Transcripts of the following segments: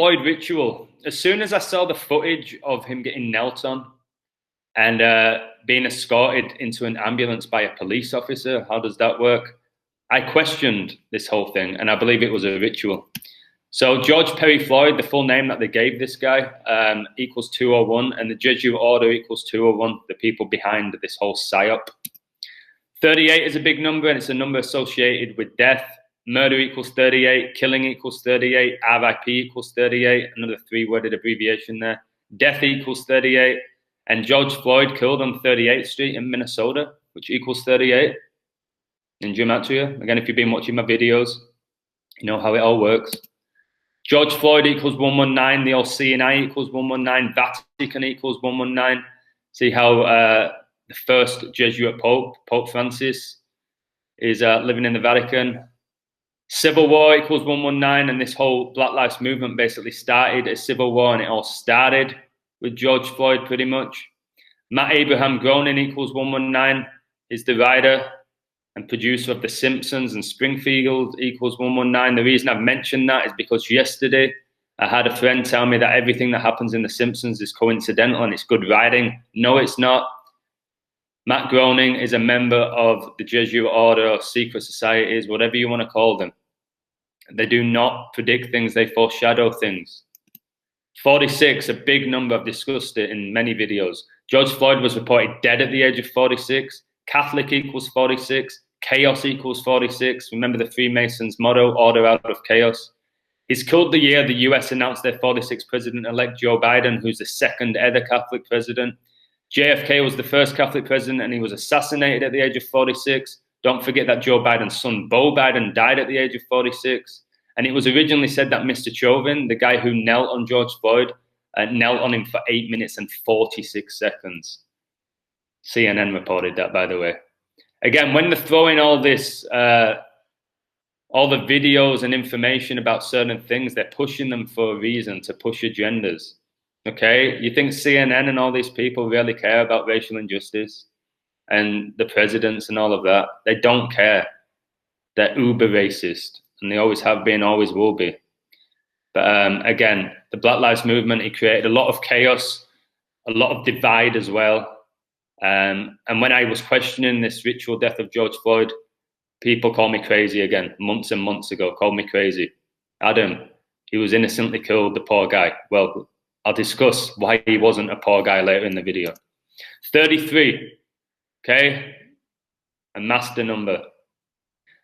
Floyd ritual. As soon as I saw the footage of him getting knelt on and being escorted into an ambulance by a police officer, how does that work? I questioned this whole thing, and I believe it was a ritual. So George Perry Floyd, the full name that they gave this guy, equals 201, and the Jesuit order equals 201, the people behind this whole psyop. 38 is a big number, and it's a number associated with death. Murder equals 38, killing equals 38, RIP equals 38, another three-worded abbreviation there. Death equals 38, and George Floyd killed on 38th Street in Minnesota, which equals 38 in gematria. Again, if you've been watching my videos, you know how it all works. George Floyd equals 119, the old CNI equals 119, Vatican equals 119. See how the first Jesuit Pope, Pope Francis, is living in the Vatican. Civil War equals 119, and this whole Black Lives Movement basically started a civil war, and it all started with George Floyd pretty much. Matt Abraham Groening equals 119, is the writer and producer of The Simpsons, and Springfield equals 119. The reason I've mentioned that is because yesterday I had a friend tell me that everything that happens in The Simpsons is coincidental and it's good writing. No, it's not. Matt Groening is a member of the Jesuit order or secret societies, whatever you want to call them. They do not predict things, they foreshadow things. 46, a big number, I've discussed it in many videos. George Floyd was reported dead at the age of 46. Catholic equals 46. Chaos equals 46. Remember the Freemasons' motto, order out of chaos. He's killed the year the US announced their 46th president-elect, Joe Biden, who's the second ever Catholic president. JFK was the first Catholic president, and he was assassinated at the age of 46. Don't forget that Joe Biden's son, Beau Biden, died at the age of 46. And it was originally said that Mr. Chauvin, the guy who knelt on George Floyd, knelt on him for 8 minutes and 46 seconds. CNN reported that, by the way. Again, when they're throwing all this, all the videos and information about certain things, they're pushing them for a reason, to push agendas. Okay, you think CNN and all these people really care about racial injustice and the presidents and all of that? They don't care. They're uber racist, and they always have been, always will be. But again, the Black Lives Movement, it created a lot of chaos, a lot of divide as well. And when I was questioning this ritual death of George Floyd, people called me crazy again, months and months ago, called me crazy. Adam, he was innocently killed, the poor guy. Well, I'll discuss why he wasn't a poor guy later in the video. 33, okay, a master number.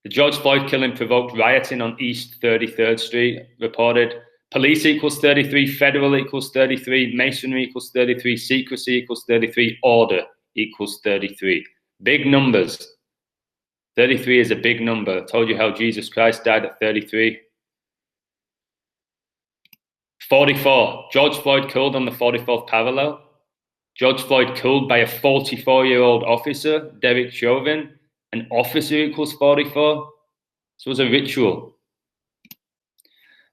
The George Floyd killing provoked rioting on East 33rd Street, reported. Police equals 33, federal equals 33, masonry equals 33, secrecy equals 33, order equals 33. Big numbers. 33 is a big number. I told you how Jesus Christ died at 33. 44, George Floyd killed on the 44th parallel. George Floyd killed by a 44-year-old officer, Derek Chauvin. An officer equals 44. This was a ritual.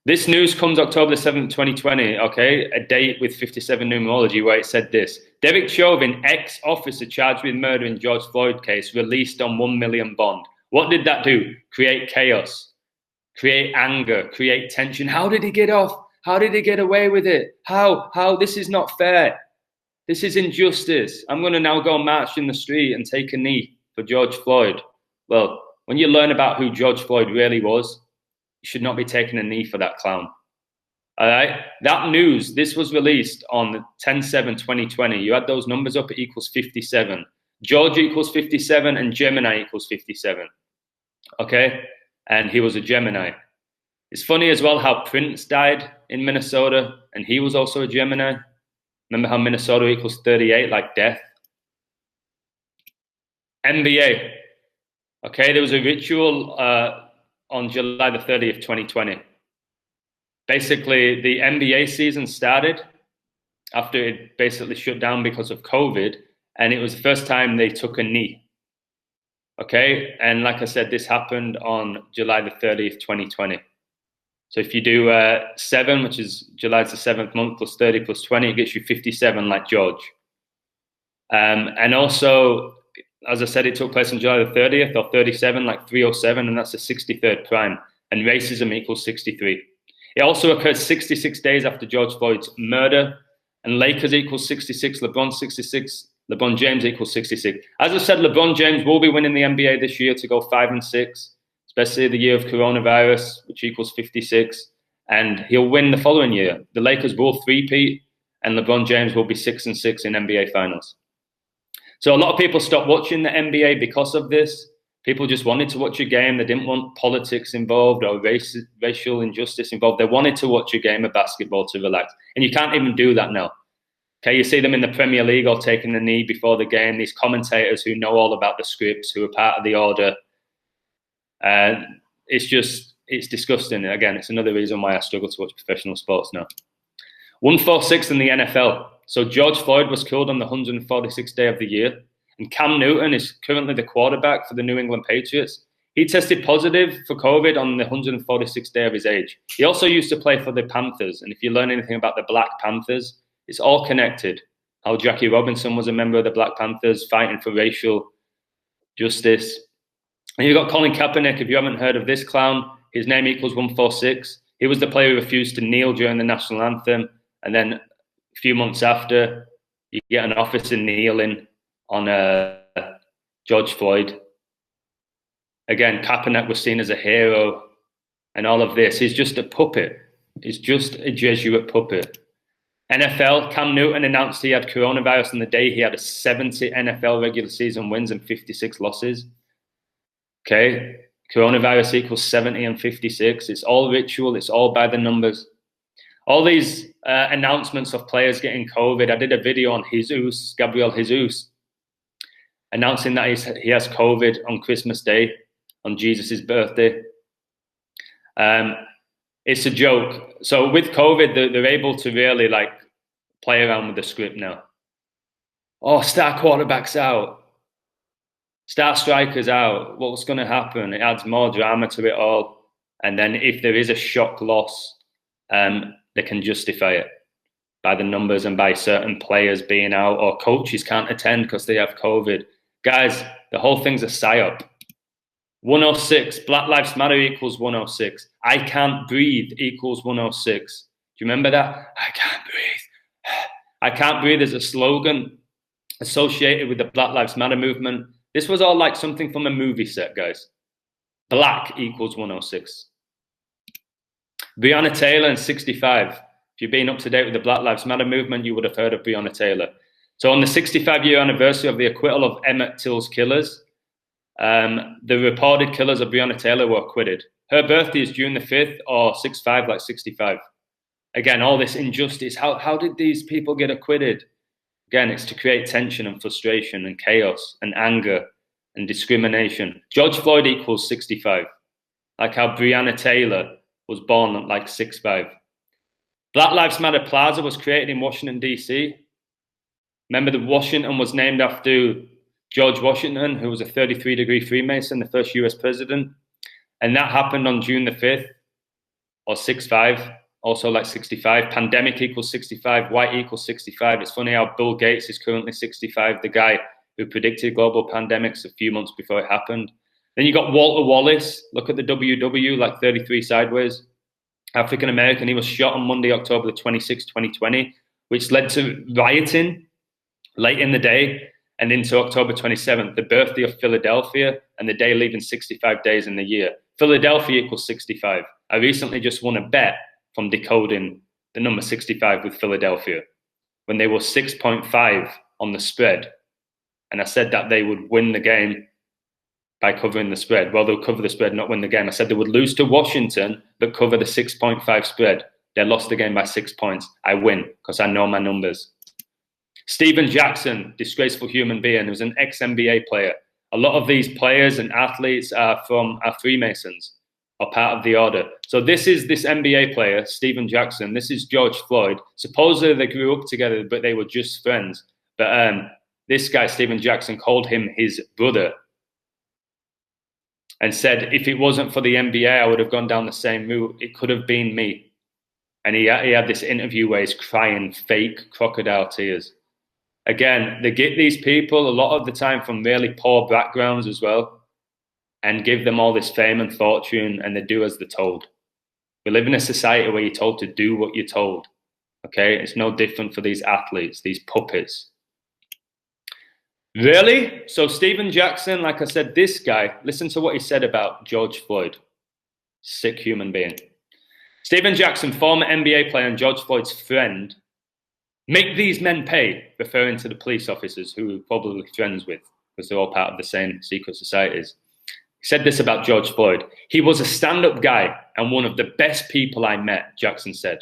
This news comes October the 7th, 2020, okay? A date with 57 numerology where it said this. Derek Chauvin, ex-officer charged with murder in George Floyd case, released on $1 million bond. What did that do? Create chaos, create anger, create tension. How did he get off? How did he get away with it? How? This is not fair. This is injustice. I'm going to now go march in the street and take a knee for George Floyd. Well, when you learn about who George Floyd really was, you should not be taking a knee for that clown. All right? That news, this was released on 10/7/2020. You add those numbers up, it equals 57. George equals 57 and Gemini equals 57. Okay? And he was a Gemini. It's funny as well how Prince died in Minnesota, and he was also a Gemini. Remember how Minnesota equals 38, like death? NBA. Okay, there was a ritual on July the 30th, 2020. Basically, the NBA season started after it basically shut down because of COVID, and it was the first time they took a knee. Okay, and like I said, this happened on July the 30th, 2020. So if you do 7, which is July's the 7th month, plus 30 plus 20, it gets you 57 like George. And also, as I said, it took place on July the 30th, or 37, like 307, and that's the 63rd prime. And racism equals 63. It also occurred 66 days after George Floyd's murder, and Lakers equals 66, LeBron 66, LeBron James equals 66. As I said, LeBron James will be winning the NBA this year to go 5-6, especially the year of coronavirus, which equals 56, and he'll win the following year. The Lakers will three-peat, and LeBron James will be 6-6 in NBA Finals. So a lot of people stopped watching the NBA because of this. People just wanted to watch a game. They didn't want politics involved or racial injustice involved. They wanted to watch a game of basketball to relax. And you can't even do that now. Okay, you see them in the Premier League all taking the knee before the game. These commentators who know all about the scripts, who are part of the order. It's disgusting. Again, it's another reason why I struggle to watch professional sports now. 146 in the NFL. So George Floyd was killed on the 146th day of the year. And Cam Newton is currently the quarterback for the New England Patriots. He tested positive for COVID on the 146th day of his age. He also used to play for the Panthers. And if you learn anything about the Black Panthers, it's all connected. How Jackie Robinson was a member of the Black Panthers fighting for racial justice. And you've got Colin Kaepernick. If you haven't heard of this clown, his name equals 146. He was the player who refused to kneel during the national anthem. And then a few months after, you get an officer kneeling on George Floyd. Again, Kaepernick was seen as a hero and all of this. He's just a puppet. He's just a Jesuit puppet. NFL, Cam Newton announced he had coronavirus on the day he had a 70 NFL regular season wins and 56 losses. Okay, coronavirus equals 70 and 56. It's all ritual. It's all by the numbers. All these announcements of players getting COVID. I did a video on Gabriel Jesus, announcing that he has COVID on Christmas Day, on Jesus' birthday. It's a joke. So with COVID, they're able to really play around with the script now. Oh, star quarterbacks out. Star strikers out. What's going to happen? It adds more drama to it all. And then if there is a shock loss, they can justify it by the numbers and by certain players being out, or coaches can't attend because they have COVID. Guys, the whole thing's a psyop. 106, Black Lives Matter equals 106. I can't breathe equals 106. Do you remember that? I can't breathe. I can't breathe is a slogan associated with the Black Lives Matter movement. This was all like something from a movie set, guys. Black equals 106. Breonna Taylor in 65. If you've been up to date with the Black Lives Matter movement, you would have heard of Breonna Taylor. So on the 65-year anniversary of the acquittal of Emmett Till's killers, the reported killers of Breonna Taylor were acquitted. Her birthday is June the 5th or 6/5, like 65. Again, all this injustice. How did these people get acquitted? Again, it's to create tension and frustration and chaos and anger and discrimination. George Floyd equals 65. Like how Breonna Taylor was born at like 6'5". Black Lives Matter Plaza was created in Washington, D.C. Remember that Washington was named after George Washington, who was a 33-degree Freemason, the first US president. And that happened on June the 5th, or 6'5", also like 65. Pandemic equals 65, white equals 65. It's funny how Bill Gates is currently 65, the guy who predicted global pandemics a few months before it happened. Then you got Walter Wallace, look at the WW, like 33 sideways. African-American, he was shot on Monday, October the 26th, 2020, which led to rioting late in the day and into October 27th, the birthday of Philadelphia and the day leaving 65 days in the year. Philadelphia equals 65. I recently just won a bet from decoding the number 65 with Philadelphia when they were 6.5 on the spread. And I said that they would win the game by covering the spread. Well, they'll cover the spread, not win the game. I said they would lose to Washington, but cover the 6.5 spread. They lost the game by 6 points. I win because I know my numbers. Steven Jackson, disgraceful human being, who's an ex-NBA player. A lot of these players and athletes are Freemasons, or part of the order. So this is this NBA player, Steven Jackson. This is George Floyd. Supposedly they grew up together, but they were just friends. But this guy, Steven Jackson, called him his brother and said, if it wasn't for the NBA, I would have gone down the same route. It could have been me. And he had this interview where he's crying fake crocodile tears. Again, they get these people a lot of the time from really poor backgrounds as well and give them all this fame and fortune, and they do as they're told, We live in a society where you're told to do what you're told. Okay, it's no different for these athletes, these puppets. Really? So Stephen Jackson, like I said, this guy, listen to what he said about George Floyd. Sick human being. Stephen Jackson, former NBA player and George Floyd's friend, make these men pay, referring to the police officers who we're probably friends with, because they're all part of the same secret societies. He said this about George Floyd. He was a stand-up guy and one of the best people I met, Jackson said,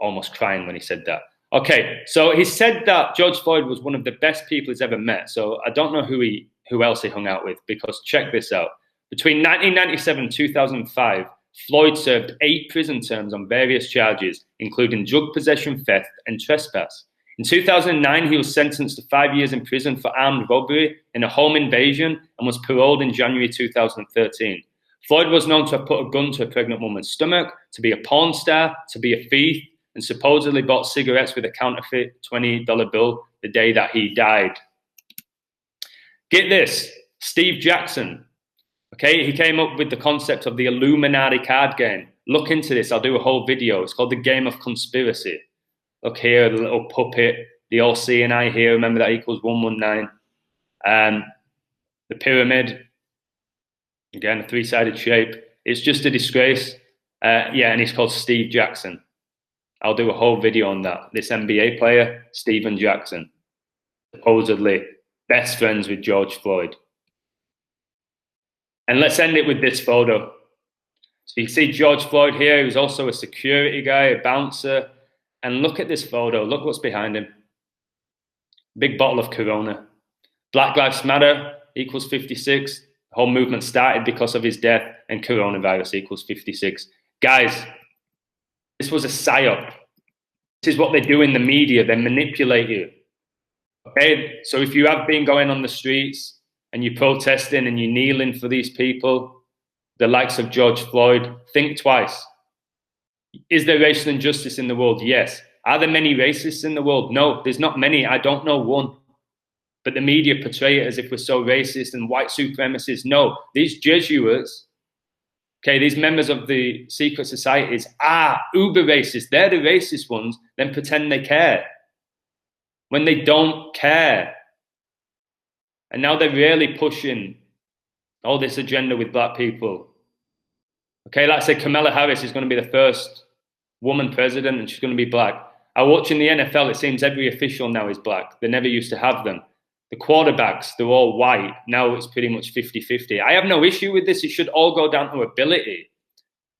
almost crying when he said that. Okay, so he said that George Floyd was one of the best people he's ever met. So I don't know who else he hung out with, because check this out. Between 1997 and 2005, Floyd served 8 prison terms on various charges, including drug possession, theft, and trespass. In 2009, he was sentenced to 5 years in prison for armed robbery in a home invasion and was paroled in January 2013. Floyd was known to have put a gun to a pregnant woman's stomach, to be a porn star, to be a thief, and supposedly bought cigarettes with a counterfeit $20 bill the day that he died. Get this, Steve Jackson. Okay, he came up with the concept of the Illuminati card game. Look into this. I'll do a whole video. It's called the Game of Conspiracy. Look here, the little puppet, the all seeing eye here. Remember that equals 119. The pyramid, again, a 3-sided shape. It's just a disgrace. Yeah, and he's called Steve Jackson. I'll do a whole video on that. This NBA player, Stephen Jackson, supposedly best friends with George Floyd. And let's end it with this photo. So you see George Floyd here. He was also a security guy, a bouncer. And look at this photo. Look what's behind him. Big bottle of Corona. Black Lives Matter equals 56. The whole movement started because of his death, and coronavirus equals 56. Guys, this was a psyop. This is what they do in the media. They manipulate you. Okay? So if you have been going on the streets and you're protesting and you're kneeling for these people, the likes of George Floyd, think twice. Is there racial injustice in the world? Yes. Are there many racists in the world? No, there's not many. I don't know one. But the media portray it as if we're so racist and white supremacists. No, these Jesuits, okay, these members of the secret societies are uber racist. They're the racist ones, then pretend they care when they don't care. And now they're really pushing all this agenda with black people. Okay, like I said, Kamala Harris is going to be the first woman president, and she's going to be black. I watch in the NFL, it seems every official now is black. They never used to have them. The quarterbacks, they're all white. Now it's pretty much 50-50. I have no issue with this. It should all go down to ability.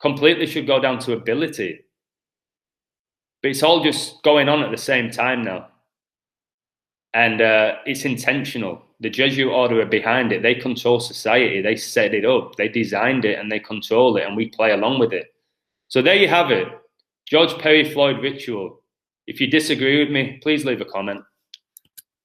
Completely should go down to ability. But it's all just going on at the same time now. And it's intentional. The Jesuit order are behind it. They control society. They set it up. They designed it and they control it, and we play along with it. So there you have it. George Floyd ritual. If you disagree with me, please leave a comment.